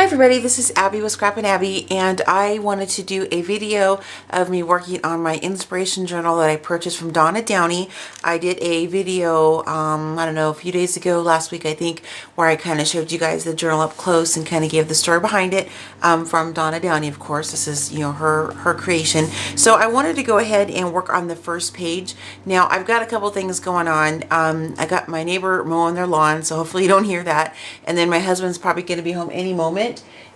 Hi everybody, this is Abby with Scrappin' Abby, and I wanted to do a video of me working on my inspiration journal that I purchased from Donna Downey. I did a video, I don't know, a few days ago, last week I think, where I kind of showed you guys the journal up close and kind of gave the story behind it from Donna Downey, of course. This is, you know, her creation. So I wanted to go ahead and work on the first page. Now I've got a couple things going on. I got my neighbor mowing their lawn, so hopefully you don't hear that. And then my husband's probably going to be home any moment.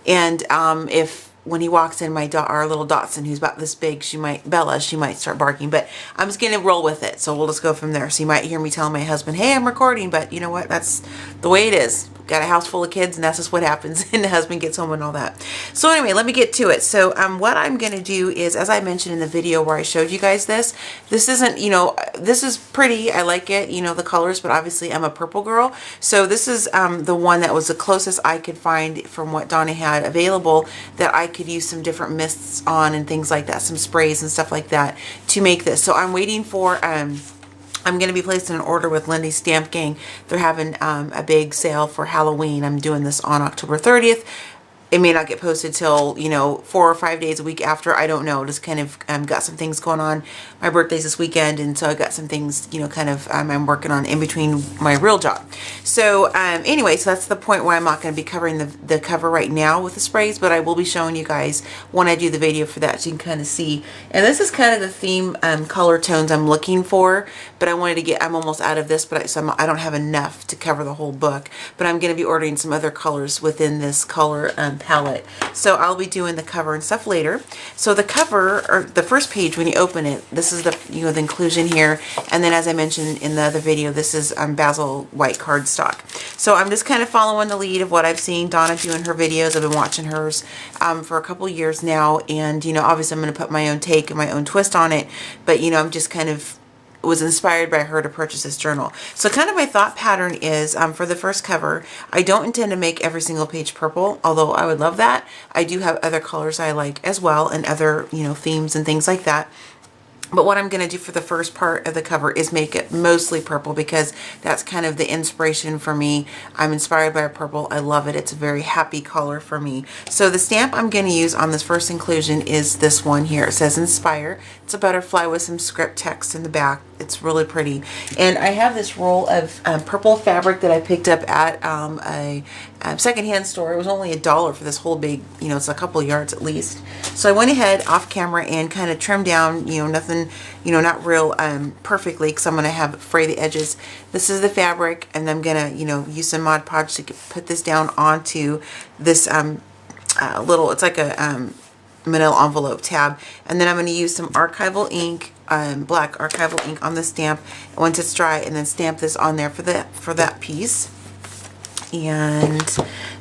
And if when he walks in, our little Dotson, who's about this big, Bella, she might start barking, but I'm just gonna roll with it. So we'll just go from there. So you might hear me tell my husband, hey, I'm recording, but you know what? That's the way it is. Got a house full of kids, and that's just what happens. And the husband gets home and all that. So anyway, let me get to it. So what I'm gonna do is, as I mentioned in the video where I showed you guys this isn't, you know, this is pretty. I like it, you know, the colors, but obviously I'm a purple girl. So this is the one that was the closest I could find from what Donna had available that I could use some different mists on and things like that, some sprays and stuff like that to make this. So I'm waiting for I'm going to be placing an order with Lindy's Stamp Gang. They're having a big sale for Halloween. I'm doing this on October 30th. It may not get posted till, you know, 4 or 5 days a week after. I don't know. Just kind of got some things going on. My birthday's this weekend, and so I got some things, you know, kind of I'm working on in between my real job. So anyway, so that's the point where I'm not going to be covering the cover right now with the sprays, but I will be showing you guys when I do the video for that, so you can kind of see. And this is kind of the theme color tones I'm looking for, but I wanted to get, I'm almost out of this, but I don't have enough to cover the whole book. But I'm going to be ordering some other colors within this color palette. So I'll be doing the cover and stuff later. So the cover, or the first page when you open it, this is the, you know, the inclusion here. And then as I mentioned in the other video, this is Basil white cardstock. So I'm just kind of following the lead of what I've seen Donna do in her videos. I've been watching hers for a couple years now. And, you know, obviously I'm going to put my own take and my own twist on it. But, you know, I'm just kind of was inspired by her to purchase this journal. So kind of my thought pattern is for the first cover, I don't intend to make every single page purple, although I would love that. I do have other colors I like as well, and other, you know, themes and things like that. But what I'm going to do for the first part of the cover is make it mostly purple, because that's kind of the inspiration for me. I'm inspired by purple. I love it. It's a very happy color for me. So the stamp I'm going to use on this first inclusion is this one here. It says Inspire. It's a butterfly with some script text in the back. It's really pretty. And I have this roll of purple fabric that I picked up at a secondhand store. It was only $1 for this whole big, you know, it's a couple yards at least. So I went ahead off camera and kind of trimmed down, you know, nothing, you know, not real perfectly, because I'm going to have fray the edges. This is the fabric, and I'm going to, you know, use some Mod Podge to put this down onto this little, it's like a manila envelope tab. And then I'm going to use some archival ink, black archival ink on the stamp once it's dry, and then stamp this on there for that piece. And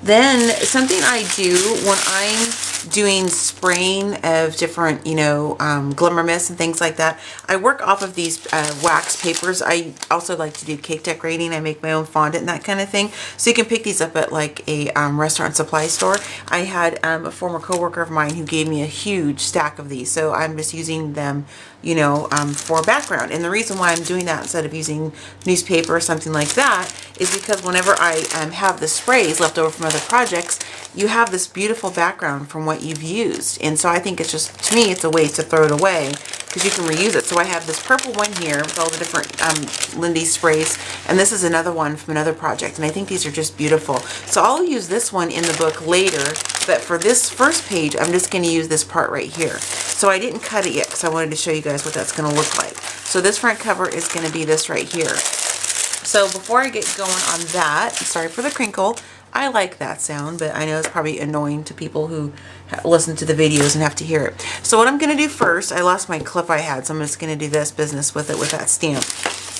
then something I do when I'm doing spraying of different, you know, glimmer mists and things like that, I work off of these wax papers. I also like to do cake decorating. I make my own fondant and that kind of thing. So you can pick these up at like a restaurant supply store. I had a former coworker of mine who gave me a huge stack of these, so I'm just using them, you know, for background. And the reason why I'm doing that instead of using newspaper or something like that is because whenever I have the sprays left over from other projects, you have this beautiful background from what you've used. And so I think it's just, to me, it's a waste to throw it away, because you can reuse it. So I have this purple one here with all the different Lindy sprays, and this is another one from another project, and I think these are just beautiful. So I'll use this one in the book later, but for this first page, I'm just going to use this part right here. So I didn't cut it yet because I wanted to show you guys what that's going to look like. So this front cover is going to be this right here. So before I get going on that, sorry for the crinkle. I like that sound, but I know it's probably annoying to people who listen to the videos and have to hear it. So what I'm going to do first, I lost my clip I had, so I'm just going to do this business with it, with that stamp.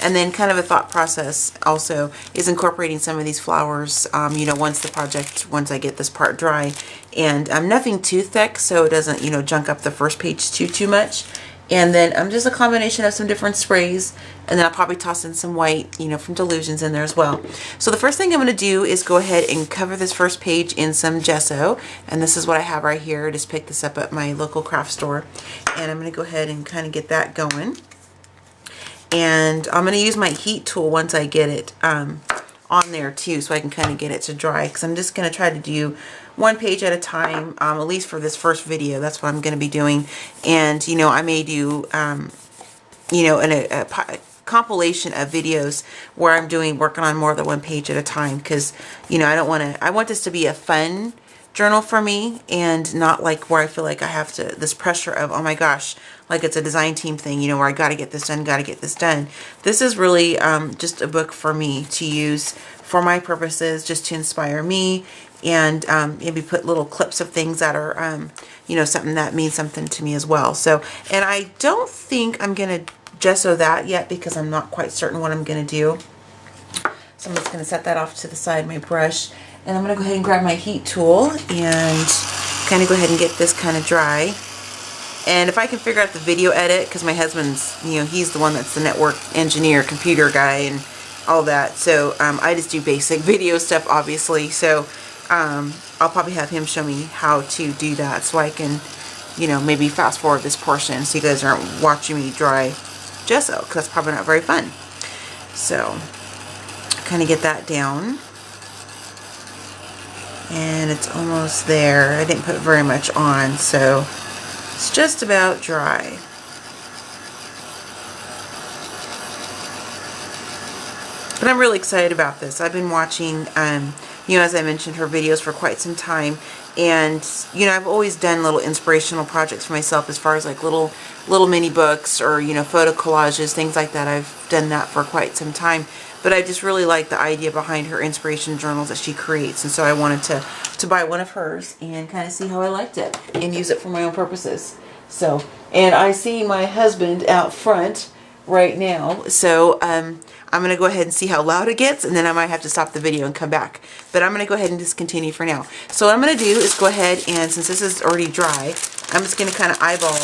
And then kind of a thought process also is incorporating some of these flowers, you know, once I get this part dry. And nothing too thick, so it doesn't, you know, junk up the first page too much. And then just a combination of some different sprays, and then I'll probably toss in some white, you know, from Delusions in there as well. So the first thing I'm going to do is go ahead and cover this first page in some gesso, and this is what I have right here. I just picked this up at my local craft store, and I'm going to go ahead and kind of get that going. And I'm going to use my heat tool once I get it on on there too, so I can kind of get it to dry, because I'm just going to try to do one page at a time, at least for this first video. That's what I'm going to be doing. And, you know, I may do, you know, a compilation of videos where I'm working on more than one page at a time, because, you know, I want this to be a fun journal for me, and not like where I feel like I have to, this pressure of, oh my gosh, like it's a design team thing, you know, where I got to get this done, got to get this done. This is really just a book for me to use for my purposes, just to inspire me, and maybe put little clips of things that are, you know, something that means something to me as well. So, and I don't think I'm going to gesso that yet, because I'm not quite certain what I'm going to do. So I'm just going to set that off to the side, my brush. And I'm going to go ahead and grab my heat tool and kind of go ahead and get this kind of dry. And if I can figure out the video edit, because my husband's, you know, he's the one that's the network engineer, computer guy, and all that. So I just do basic video stuff, obviously. So I'll probably have him show me how to do that, so I can, you know, maybe fast forward this portion so you guys aren't watching me dry gesso, because that's probably not very fun. So kind of get that down. And it's almost there. I didn't put very much on, so it's just about dry. But I'm really excited about this. I've been watching, you know, as I mentioned, her videos for quite some time. And, you know, I've always done little inspirational projects for myself, as far as like little mini books, or, you know, photo collages, things like that. I've done that for quite some time. But I just really like the idea behind her inspiration journals that she creates. And so I wanted to buy one of hers and kind of see how I liked it and use it for my own purposes. So, and I see my husband out front right now. So I'm going to go ahead and see how loud it gets, and then I might have to stop the video and come back. But I'm going to go ahead and discontinue for now. So what I'm going to do is go ahead and, since this is already dry, I'm just going to kind of eyeball.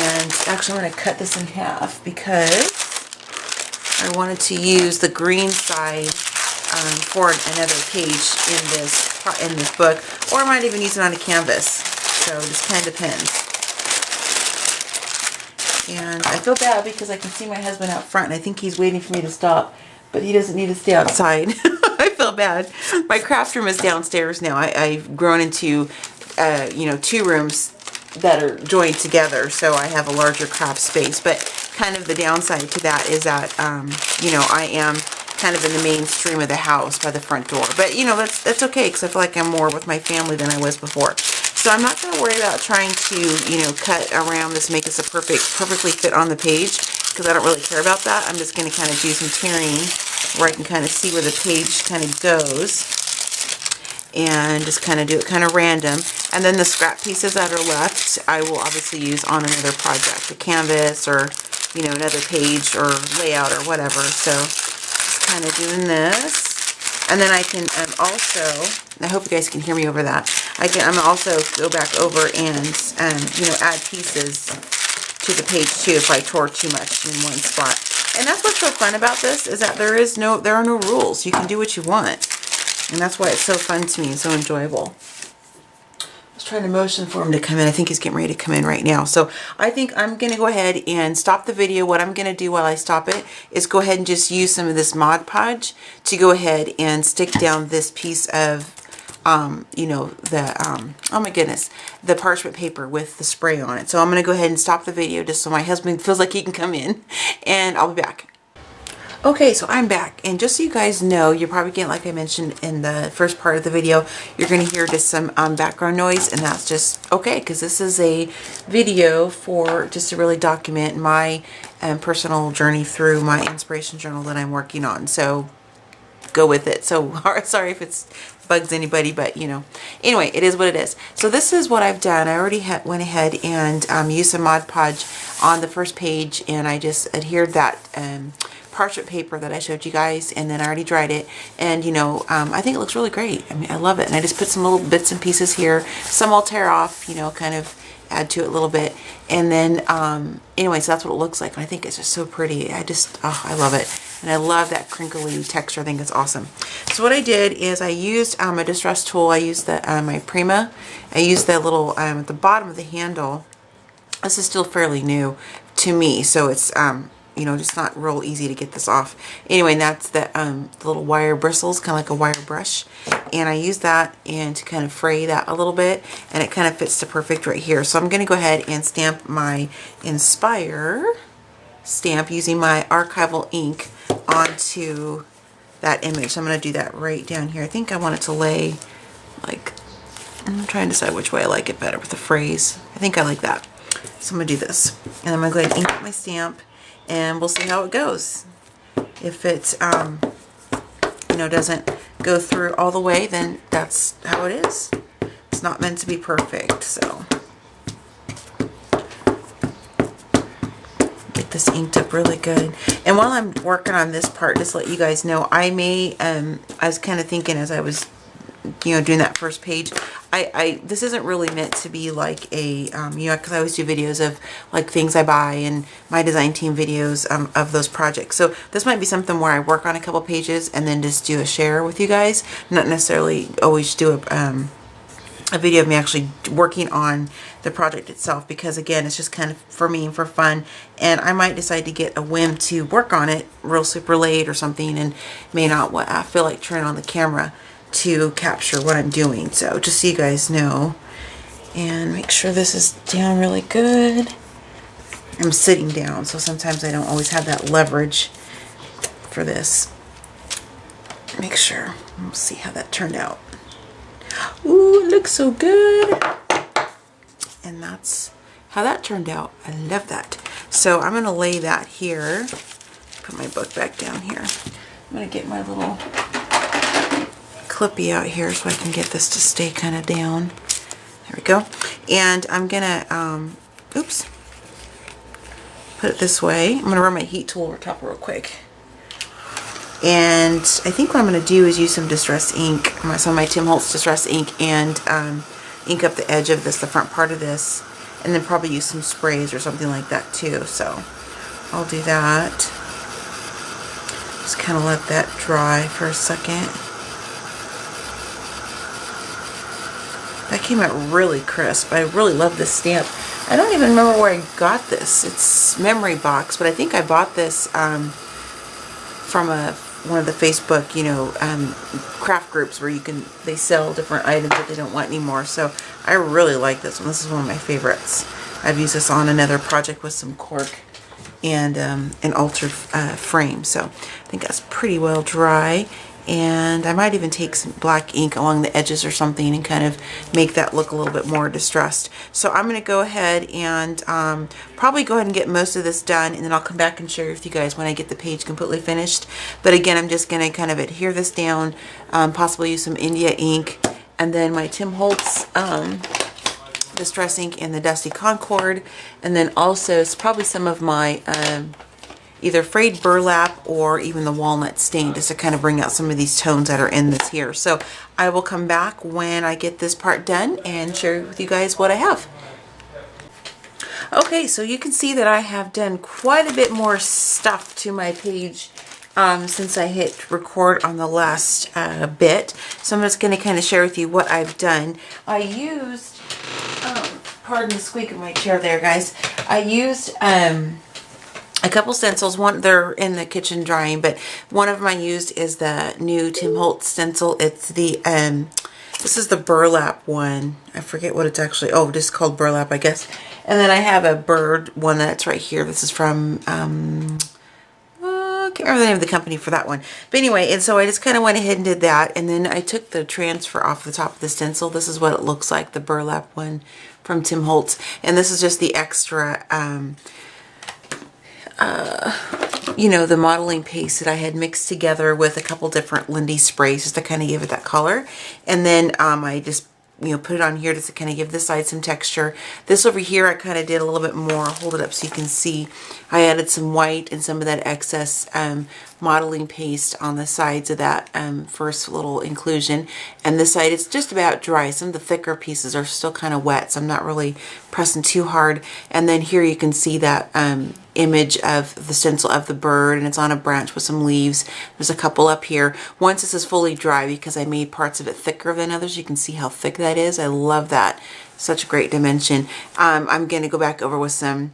And actually I'm going to cut this in half, because I wanted to use the green side for another page in this book, or I might even use it on a canvas. So it just kind of depends. And I feel bad because I can see my husband out front, and I think he's waiting for me to stop, but he doesn't need to stay outside. I feel bad. My craft room is downstairs now. I've grown into, you know, 2 rooms that are joined together, so I have a larger craft space. But kind of the downside to that is that, you know, I am kind of in the mainstream of the house by the front door. But, you know, that's okay, because I feel like I'm more with my family than I was before. So I'm not going to worry about trying to, you know, cut around this, make this a perfectly fit on the page, because I don't really care about that. I'm just going to kind of do some tearing where I can kind of see where the page kind of goes, and just kind of do it kind of random. And then the scrap pieces that are left, I will obviously use on another project, a canvas, or, you know, another page or layout or whatever. So just kind of doing this. And then I can also, I hope you guys can hear me over that, I'm also go back over and, you know, add pieces to the page too if I tore too much in one spot. And that's what's so fun about this, is that there are no rules. You can do what you want. And that's why it's so fun to me and so enjoyable. I was trying to motion for him to come in. I think he's getting ready to come in right now. So I think I'm going to go ahead and stop the video. What I'm going to do while I stop it is go ahead and just use some of this Mod Podge to go ahead and stick down this piece of, you know, the, oh my goodness, the parchment paper with the spray on it. So I'm going to go ahead and stop the video just so my husband feels like he can come in, and I'll be back. Okay, so I'm back, and just so you guys know, you're probably getting, like I mentioned in the first part of the video, you're going to hear just some background noise, and that's just okay, because this is a video for just to really document my personal journey through my inspiration journal that I'm working on. So go with it. So sorry if it's bugs anybody, but you know, anyway, it is what it is. So this is what I've done. I already went ahead and used some Mod Podge on the first page, and I just adhered that parchment paper that I showed you guys, and then I already dried it, and you know, I think it looks really great. I mean, I love it. And I just put some little bits and pieces here. Some I'll tear off, you know, kind of add to it a little bit, and then anyway, so that's what it looks like, and I think it's just so pretty. I just, oh, I love it, and I love that crinkly texture. I think it's awesome. So what I did is I used a distress tool. I used the my Prima. I used that little at the bottom of the handle. This is still fairly new to me, so it's you know, just not real easy to get this off. Anyway, and that's the little wire bristles, kind of like a wire brush. And I use that and to kind of fray that a little bit, and it kind of fits to perfect right here. So I'm going to go ahead and stamp my Inspire stamp using my archival ink onto that image. So I'm going to do that right down here. I think I want it to lay like, I'm trying to decide which way I like it better with the phrase. I think I like that. So I'm going to do this. And I'm going to go ahead and ink up my stamp, and we'll see how it goes. If it, you know, doesn't go through all the way, then that's how it is. It's not meant to be perfect, so. Get this inked up really good. And while I'm working on this part, just to let you guys know, I may, I was kind of thinking as I was, you know, doing that first page, this isn't really meant to be like a, you know, because I always do videos of like things I buy and my design team videos of those projects. So this might be something where I work on a couple pages and then just do a share with you guys, not necessarily always do a video of me actually working on the project itself, because again, it's just kind of for me and for fun, and I might decide to get a whim to work on it real super late or something, and may not feel like turning on the camera to capture what I'm doing. So just so you guys know, and make sure this is down really good. I'm sitting down, so sometimes I don't always have that leverage for this. Make sure. We'll see how that turned out. Ooh, it looks so good. And that's how that turned out. I love that. So I'm going to lay that here. Put my book back down here. I'm going to get my little clippy out here so I can get this to stay kind of down. There we go. And I'm going to, oops, put it this way. I'm going to run my heat tool over top real quick. And I think what I'm going to do is use some distress ink, some of my Tim Holtz distress ink, and ink up the edge of this, the front part of this, and then probably use some sprays or something like that too. So I'll do that. Just kind of let that dry for a second. That came out really crisp. I really love this stamp. I don't even remember where I got this. It's Memory Box, but I think I bought this from one of the Facebook, you know, craft groups where they sell different items that they don't want anymore. So I really like this one. This is one of my favorites. I've used this on another project with some cork and an altered frame. So I think that's pretty well dry. And I might even take some black ink along the edges or something and kind of make that look a little bit more distressed. So I'm going to go ahead and probably go ahead and get most of this done, and then I'll come back and share with you guys when I get the page completely finished. But again, I'm just going to kind of adhere this down, possibly use some India ink, and then my Tim Holtz distress ink in the Dusty Concord, and then also it's probably some of my either frayed burlap or even the walnut stain, just to kind of bring out some of these tones that are in this here. So I will come back when I get this part done and share with you guys what I have. Okay, so you can see that I have done quite a bit more stuff to my page since I hit record on the last bit. So I'm just going to kind of share with you what I've done. I used, pardon the squeak of my chair there, guys. I used a couple stencils. One, they're in the kitchen drying, but one of them I used is the new Tim Holtz stencil. It's the this is the burlap one. I forget what it's actually, oh, just called burlap, I guess. And then I have a bird one that's right here. This is from I can't remember the name of the company for that one. But anyway, and so I just kind of went ahead and did that, and then I took the transfer off the top of the stencil. This is what it looks like, the burlap one from Tim Holtz. And this is just the extra you know, the modeling paste that I had mixed together with a couple different Lindy sprays just to kind of give it that color. And then I just, you know, put it on here just to kind of give this side some texture. This over here I kind of did a little bit more. I'll hold it up so you can see. I added some white and some of that excess modeling paste on the sides of that first little inclusion. And this side, it's just about dry. Some of the thicker pieces are still kind of wet, so I'm not really pressing too hard. And then here you can see that image of the stencil of the bird, and it's on a branch with some leaves. There's a couple up here. Once this is fully dry, because I made parts of it thicker than others, you can see how thick that is. I love that. Such a great dimension. I'm going to go back over with some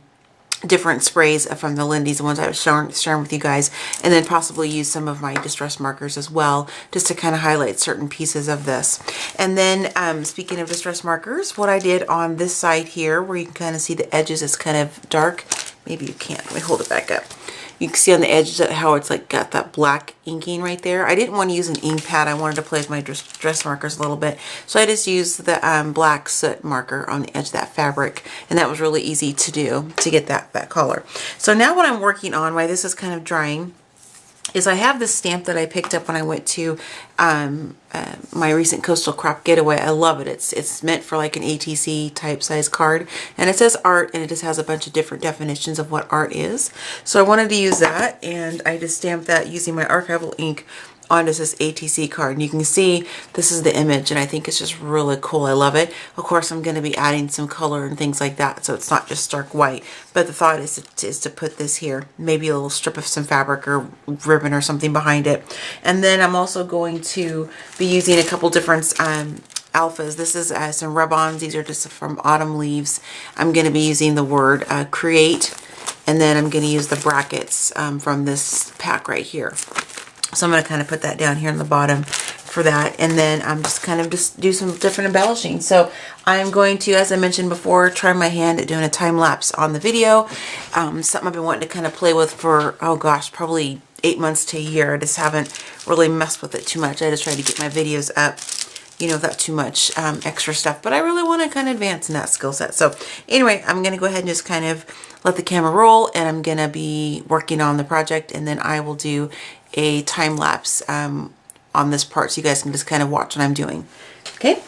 different sprays from the Lindy's, the ones I was sharing with you guys, and then possibly use some of my distress markers as well, just to kind of highlight certain pieces of this. And then speaking of distress markers, what I did on this side here, where you can kind of see the edges, it's kind of dark. Maybe you can't. Let me hold it back up. You can see on the edges how it's like got that black inking right there. I didn't want to use an ink pad. I wanted to play with my distress markers a little bit. So I just used the black soot marker on the edge of that fabric. And that was really easy to do to get that color. So now what I'm working on, while this is kind of drying, is I have this stamp that I picked up when I went to my recent Coastal Crop Getaway. I love it. It's meant for like an ATC type size card, and it says art, and it just has a bunch of different definitions of what art is. So I wanted to use that, and I just stamped that using my archival ink onto this ATC card. And you can see this is the image, and I think it's just really cool. I love it. Of course, I'm going to be adding some color and things like that, so it's not just stark white. But the thought is to put this here, maybe a little strip of some fabric or ribbon or something behind it. And then I'm also going to be using a couple different alphas. This is some rub-ons. These are just from Autumn Leaves. I'm going to be using the word create, and then I'm going to use the brackets from this pack right here. So I'm going to kind of put that down here on the bottom for that. And then I'm just do some different embellishing. So I'm going to, as I mentioned before, try my hand at doing a time lapse on the video. Something I've been wanting to kind of play with for, oh gosh, probably 8 months to a year. I just haven't really messed with it too much. I just try to get my videos up, you know, without too much extra stuff. But I really want to kind of advance in that skill set. So anyway, I'm going to go ahead and just kind of let the camera roll, and I'm going to be working on the project, and then I will do a time lapse on this part so you guys can just kind of watch what I'm doing. Okay.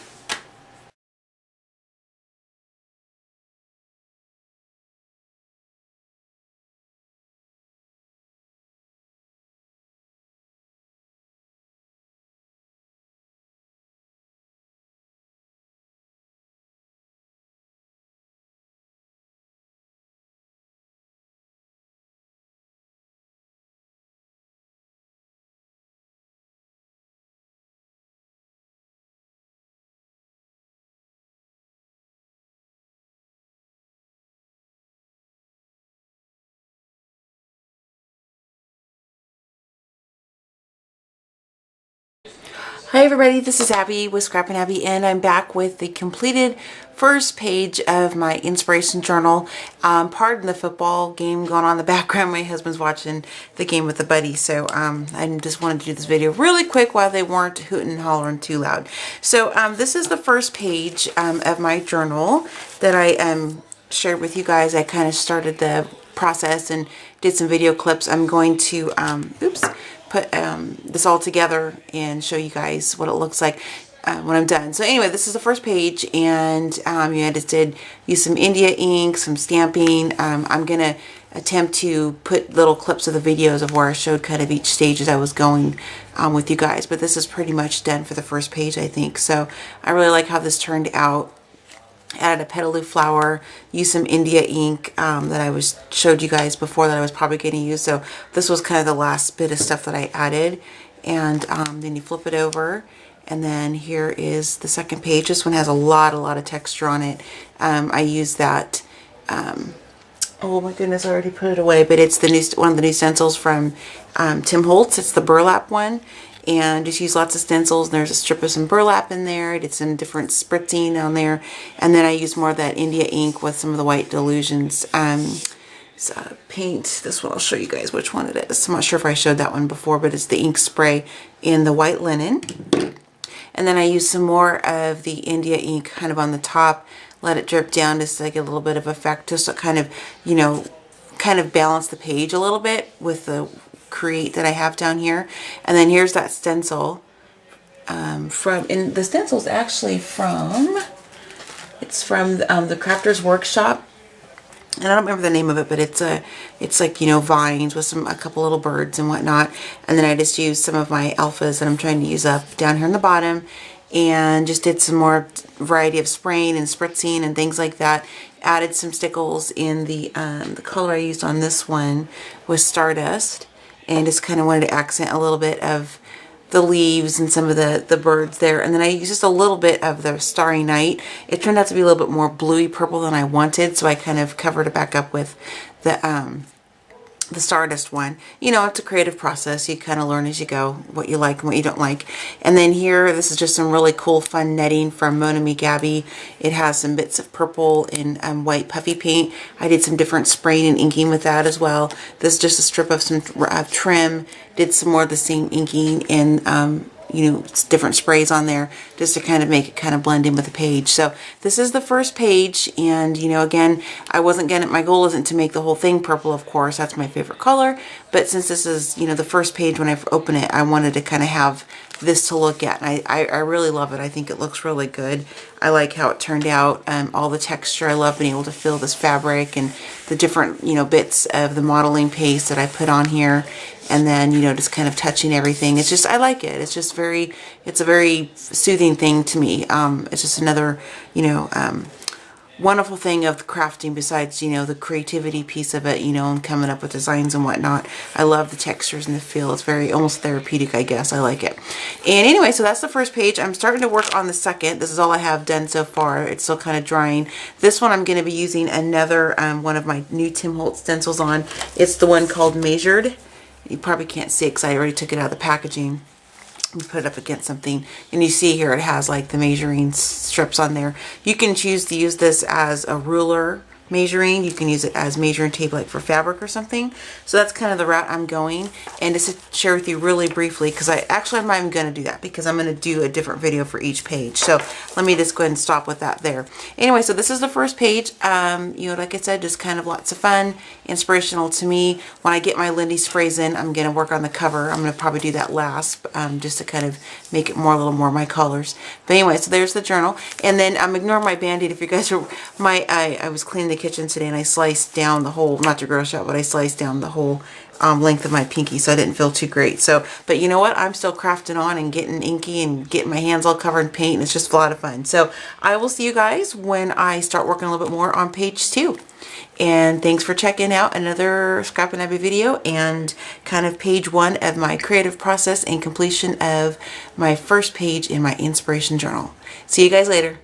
Hi everybody, this is Abby with Scrappin' Abby, and I'm back with the completed first page of my inspiration journal. Pardon the football game going on in the background. My husband's watching the game with the buddy, so I just wanted to do this video really quick while they weren't hooting and hollering too loud. So this is the first page of my journal that I shared with you guys. I kind of started the process and did some video clips. I'm going to, put this all together and show you guys what it looks like when I'm done. So anyway, this is the first page, and I just did use some India ink, some stamping. I'm going to attempt to put little clips of the videos of where I showed kind of each stage as I was going with you guys. But this is pretty much done for the first page, I think. So I really like how this turned out. Added a petaloo flower, used some India ink that I showed you guys before that I was probably going to use. So this was kind of the last bit of stuff that I added. And then you flip it over, and then here is the second page. This one has a lot of texture on it. I used that. Oh my goodness, I already put it away, but it's the one of the new stencils from Tim Holtz. It's the burlap one. And just use lots of stencils. There's a strip of some burlap in there. I did some different spritzing on there. And then I used more of that India ink with some of the white Delusions paint. This one, I'll show you guys which one it is. I'm not sure if I showed that one before, but it's the ink spray in the white linen. And then I used some more of the India ink kind of on the top. Let it drip down just to like a little bit of effect, just to kind of, you know, kind of balance the page a little bit with the create that I have down here. And then here's that stencil and the stencil's actually from, it's from the Crafter's Workshop, and I don't remember the name of it, but it's like, you know, vines with a couple little birds and whatnot. And then I just used some of my alphas that I'm trying to use up down here in the bottom, and just did some more variety of spraying and spritzing and things like that. Added some stickles in the color I used on this one was Stardust, and just kind of wanted to accent a little bit of the leaves and some of the birds there. And then I used just a little bit of the Starry Night. It turned out to be a little bit more bluey purple than I wanted, so I kind of covered it back up with the Stardust one. You know, it's a creative process. You kind of learn as you go what you like and what you don't like. And then here, this is just some really cool fun netting from Mona Me Gabby. It has some bits of purple and white puffy paint. I did some different spraying and inking with that as well. This is just a strip of some trim. Did some more of the same inking and you know, different sprays on there just to kind of make it kind of blend in with the page. So this is the first page, and you know, again, I wasn't gonna, my goal isn't to make the whole thing purple, of course, that's my favorite color, but since this is, you know, the first page when I open it, I wanted to kind of have this to look at, and I really love it. I think it looks really good. I like how it turned out, all the texture. I love being able to feel this fabric and the different, you know, bits of the modeling paste that I put on here. And then, you know, just kind of touching everything. It's just, I like it. It's just very, it's a very soothing thing to me. It's just another, you know, wonderful thing of the crafting besides, you know, the creativity piece of it, you know, and coming up with designs and whatnot. I love the textures and the feel. It's very, almost therapeutic, I guess. I like it. And anyway, so that's the first page. I'm starting to work on the second. This is all I have done so far. It's still kind of drying. This one I'm going to be using another, one of my new Tim Holtz stencils on. It's the one called Measured. You probably can't see it because I already took it out of the packaging. We put it up against something, and you see here it has like the measuring strips on there. You can choose to use this as a ruler measuring. You can use it as measuring tape like for fabric or something. So that's kind of the route I'm going. And just to share with you really briefly, because I'm not even going to do that because I'm going to do a different video for each page. So let me just go ahead and stop with that there. Anyway, so this is the first page. You know, like I said, just kind of lots of fun, inspirational to me. When I get my Lindy sprays in, I'm going to work on the cover. I'm going to probably do that last, just to kind of make it more, a little more my colors. But anyway, so there's the journal. And then ignore my Band-Aid. If you guys are, I was cleaning the kitchen today and I sliced down the whole, not to gross out, but I sliced down the whole length of my pinky, so I didn't feel too great. So, but you know what? I'm still crafting on and getting inky and getting my hands all covered in paint, and it's just a lot of fun. So I will see you guys when I start working a little bit more on page 2. And thanks for checking out another Scrappin' Abby video and kind of page 1 of my creative process and completion of my first page in my inspiration journal. See you guys later.